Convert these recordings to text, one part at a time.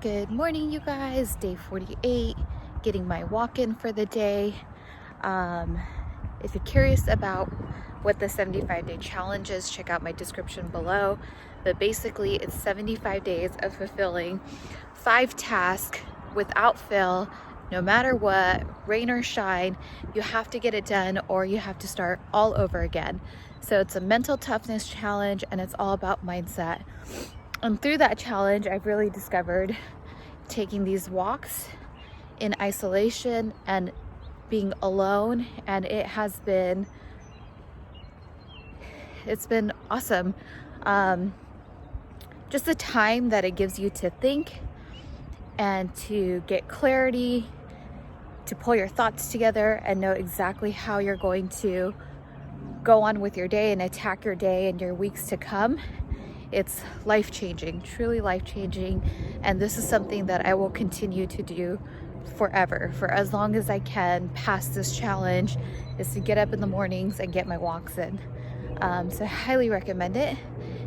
Good morning, you guys. Day 48, getting my walk in for the day. Um, if you're curious about what the 75-day challenge is, check out my description below. But basically, it's 75 days of fulfilling 5 tasks without fail, no matter what, rain or shine. You have to get it done or you have to start all over again. So it's a mental toughness challenge and it's all about mindset. And through that challenge, I've really discovered taking these walks in isolation and being alone, and it's been awesome. Just the time that it gives you to think and to get clarity, to pull your thoughts together and know exactly how you're going to go on with your day and attack your day and your weeks to come. It's life-changing, truly life-changing, and this is something that I will continue to do forever, for as long as I can past this challenge, is to get up in the mornings and get my walks in. So I highly recommend it.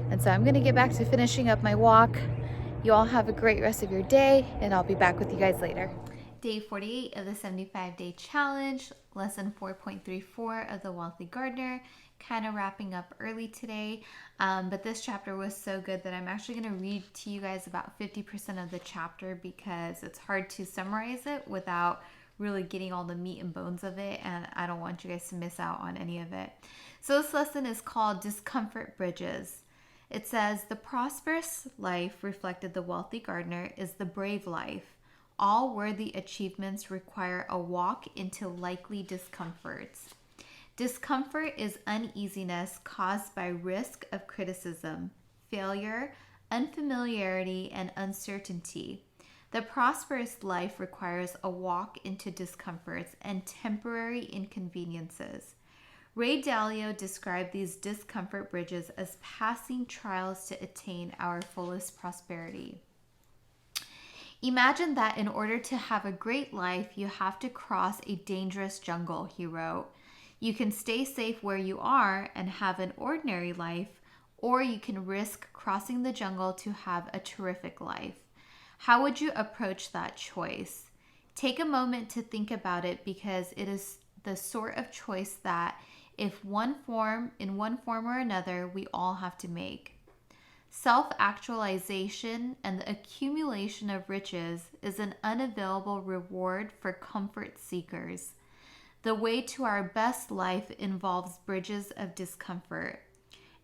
And so I'm gonna get back to finishing up my walk. You all have a great rest of your day, and I'll be back with you guys later. Day 48 of the 75-day challenge, lesson 4.34 of the Wealthy Gardener. Kind of wrapping up early today, but this chapter was so good that I'm actually going to read to you guys about 50% of the chapter because it's hard to summarize it without really getting all the meat and bones of it, and I don't want you guys to miss out on any of it. So this lesson is called Discomfort Bridges. It says, the prosperous life, reflected the wealthy gardener, is the brave life. All worthy achievements require a walk into likely discomforts. Discomfort is uneasiness caused by risk of criticism, failure, unfamiliarity, and uncertainty. The prosperous life requires a walk into discomforts and temporary inconveniences. Ray Dalio described these discomfort bridges as passing trials to attain our fullest prosperity. Imagine that in order to have a great life, you have to cross a dangerous jungle, he wrote. You can stay safe where you are and have an ordinary life, or you can risk crossing the jungle to have a terrific life. How would you approach that choice? Take a moment to think about it, because it is the sort of choice that, in one form or another, we all have to make. Self-actualization and the accumulation of riches is an unavailable reward for comfort seekers. The way to our best life involves bridges of discomfort,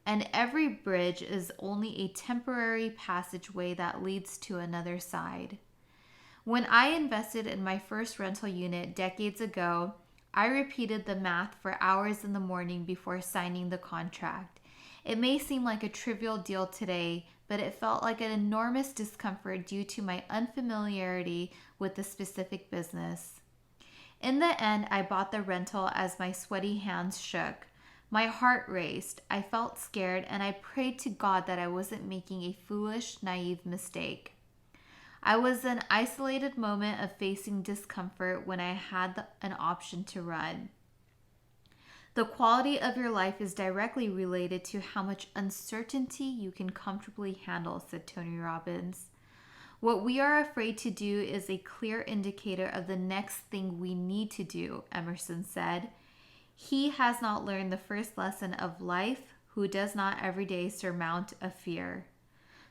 and every bridge is only a temporary passageway that leads to another side. When I invested in my first rental unit decades ago, I repeated the math for hours in the morning before signing the contract. It may seem like a trivial deal today, but it felt like an enormous discomfort due to my unfamiliarity with the specific business. In the end, I bought the rental as my sweaty hands shook. My heart raced, I felt scared, and I prayed to God that I wasn't making a foolish, naive mistake. I was in an isolated moment of facing discomfort when I had an option to run. The quality of your life is directly related to how much uncertainty you can comfortably handle, said Tony Robbins. What we are afraid to do is a clear indicator of the next thing we need to do, Emerson said. He has not learned the first lesson of life who does not every day surmount a fear.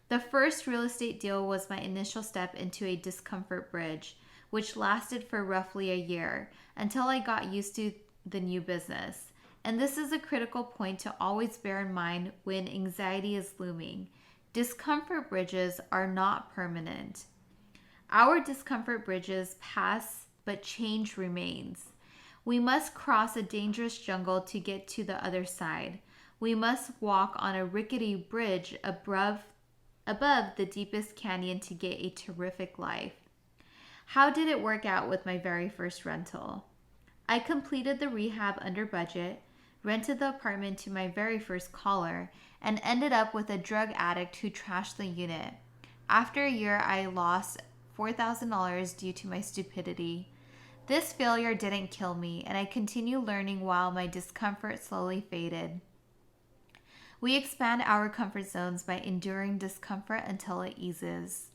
The first real estate deal was my initial step into a discomfort bridge, which lasted for roughly a year until I got used to the new business. And this is a critical point to always bear in mind when anxiety is looming. Discomfort bridges are not permanent. Our discomfort bridges pass, but change remains. We must cross a dangerous jungle to get to the other side. We must walk on a rickety bridge above the deepest canyon to get a terrific life. How did it work out with my very first rental? I completed the rehab under budget, rented the apartment to my very first caller, and ended up with a drug addict who trashed the unit. After a year, I lost $4,000 due to my stupidity. This failure didn't kill me, and I continued learning while my discomfort slowly faded. We expand our comfort zones by enduring discomfort until it eases.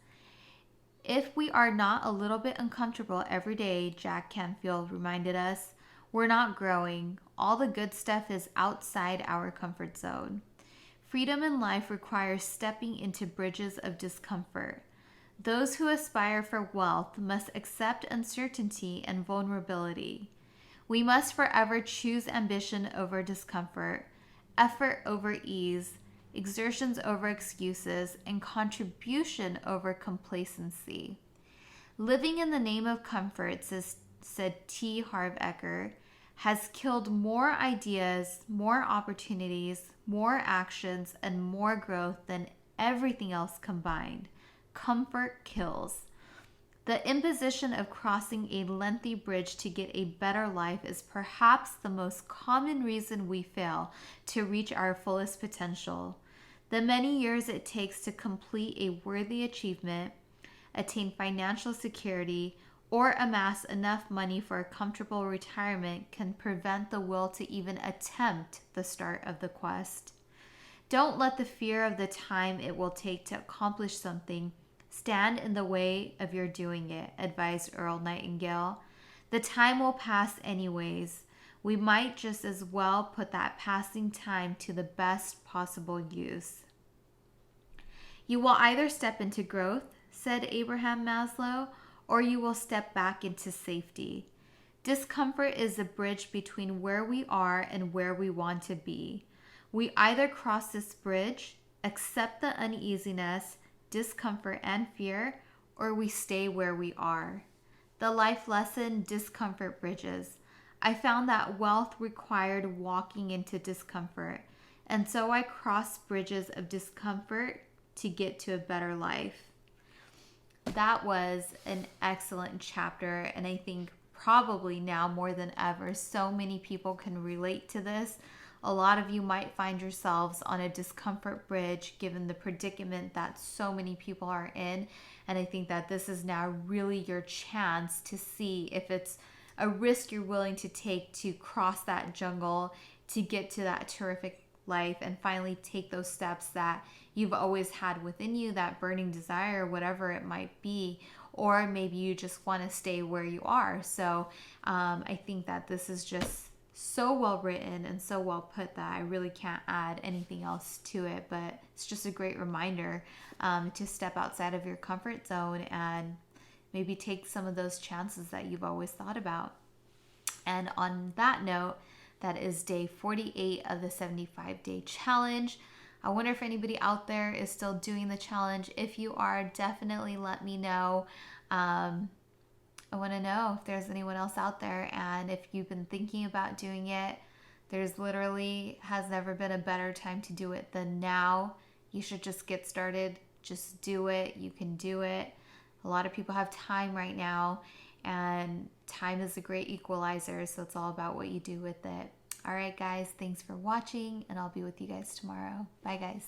If we are not a little bit uncomfortable every day, Jack Canfield reminded us, we're not growing. All the good stuff is outside our comfort zone. Freedom in life requires stepping into bridges of discomfort. Those who aspire for wealth must accept uncertainty and vulnerability. We must forever choose ambition over discomfort, effort over ease, exertions over excuses, and contribution over complacency. Living in the name of comfort, said T. Harv Eker, has killed more ideas, more opportunities, more actions, and more growth than everything else combined. Comfort kills. The imposition of crossing a lengthy bridge to get a better life is perhaps the most common reason we fail to reach our fullest potential. The many years it takes to complete a worthy achievement, attain financial security, or amass enough money for a comfortable retirement can prevent the will to even attempt the start of the quest. Don't let the fear of the time it will take to accomplish something stand in the way of your doing it, advised Earl Nightingale. The time will pass anyways. We might just as well put that passing time to the best possible use. You will either step into growth, said Abraham Maslow, or you will step back into safety. Discomfort is the bridge between where we are and where we want to be. We either cross this bridge, accept the uneasiness, discomfort, and fear, or we stay where we are. The life lesson, discomfort bridges. I found that wealth required walking into discomfort, and so I crossed bridges of discomfort to get to a better life. That was an excellent chapter, and I think probably now more than ever, so many people can relate to this. A lot of you might find yourselves on a discomfort bridge given the predicament that so many people are in. And I think that this is now really your chance to see if it's a risk you're willing to take to cross that jungle, to get to that terrific life and finally take those steps that you've always had within you, that burning desire, whatever it might be. Or maybe you just want to stay where you are. So I think that this is just so well written and so well put that I really can't add anything else to it, but it's just a great reminder to step outside of your comfort zone and maybe take some of those chances that you've always thought about. And on that note, that is day 48 of the 75-day challenge. I wonder if anybody out there is still doing the challenge. If you are, definitely let me know. I want to know if there's anyone else out there, and if you've been thinking about doing it, there's literally has never been a better time to do it than now. You should just get started. Just do it. You can do it. A lot of people have time right now, and time is a great equalizer, so it's all about what you do with it. All right, guys, thanks for watching, and I'll be with you guys tomorrow. Bye, guys.